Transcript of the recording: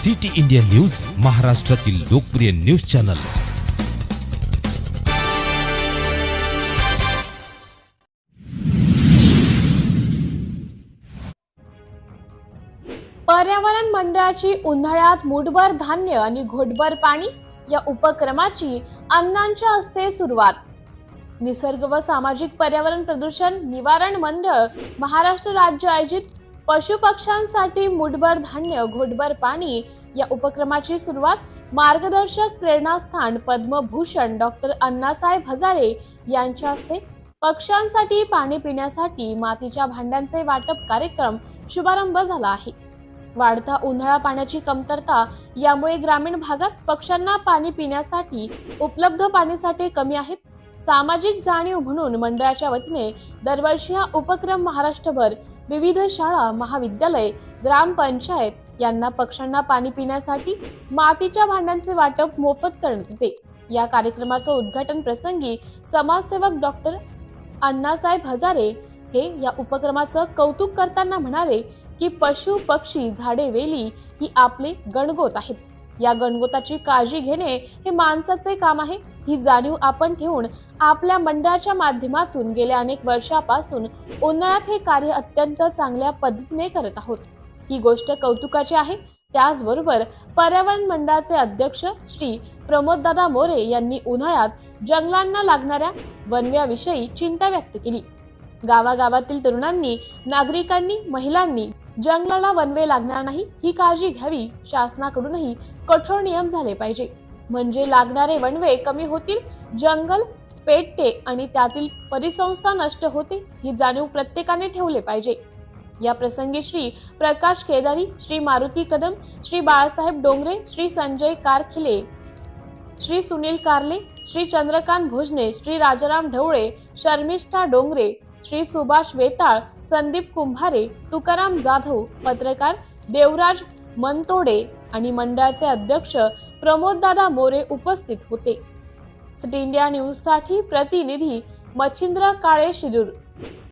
City India news, महाराष्ट्रातील लोकप्रिय news channel. पर्यावरण मंडळाची उन्हाळ्यात मूठभर धान्य आणि घोटभर पाणी या उपक्रमाची अण्णांच्या हस्ते सुरुवात। निसर्ग व सामाजिक पर्यावरण प्रदूषण निवारण मंडळ महाराष्ट्र राज्य आयोजित पशुपक्ष्यांसाठी मूठभर धान्य घोटभर पाणी या उपक्रमाची सुरुवात मार्गदर्शक प्रेरणास्थान पद्मभूषण डॉक्टर अण्णासाहेब हजारे यांच्या हस्ते पक्ष्यांसाठी पाणी पिण्यासाठी मातीच्या भांड्यांचे वाटप कार्यक्रम शुभारंभ झाला आहे। वाढता उन्हाळा, पाण्याची कमतरता यामुळे ग्रामीण भागात पक्ष्यांना पाणी पिण्यासाठी उपलब्ध पाणीसाठे कमी आहेत। सामाजिक जाणीव म्हणून मंडळाच्या वतीने दरवर्षी हा उपक्रम महाराष्ट्रभर विविध शाळा, महाविद्यालय, ग्रामपंचायत यांना पक्ष्यांना पाणी पिण्यासाठी मातीच्या भांड्यांचे वाटप मोफत करण्यात येते। या कार्यक्रमाचं उद्घाटन प्रसंगी समाजसेवक डॉक्टर अण्णासाहेब हजारे हे या उपक्रमाचं कौतुक करताना म्हणाले की पशु, पक्षी, झाडे, वेली ही आपले गणगोत आहेत। या गणगोताची काळजी घेणे हे माणसाचे काम आहे। ही जाणीव आपण ठेवून आपल्या मंडळाच्या माध्यमातून गेल्या अनेक वर्षापासून उन्हाळ्यात हे कार्य अत्यंत चांगल्या पद्धतीने करत आहोत। ही गोष्ट कौतुकाची आहे। त्याचबरोबर पर्यावरण मंडळाचे अध्यक्ष श्री प्रमोददादा मोरे यांनी उन्हाळ्यात जंगलांना लागणाऱ्या वनव्याविषयी चिंता व्यक्त केली। गावागावातील तरुणांनी, नागरिकांनी, महिलांनी जंगलाला वनवे लागणार नाही ही काळजी घ्यावी। शासनाकडूनही कठोर नियम झाले पाहिजे, म्हणजे लागणारे वनवे कमी होतील, जंगल पेटते आणि त्यातील परिसंस्था नष्ट होते ही जाणीव प्रत्येकाने ठेवले पाहिजे। या प्रसंगी श्री प्रकाश केदारी, श्री मारुती कदम, श्री बाळासाहेब डोंगरे, श्री संजय कारखिले, श्री सुनील कारले, श्री चंद्रकांत भोजने, श्री राजाराम ढवळे, शर्मिष्ठा डोंगरे, श्री सुभाष वेताळ, संदीप कुंभारे, तुकाराम जाधव, पत्रकार देवराज मनतोडे आणि मंडळाचे अध्यक्ष प्रमोददादा मोरे उपस्थित होते। सिटी इंडिया न्यूज साठी प्रतिनिधी मच्छिंद्र काळे, शिरूर।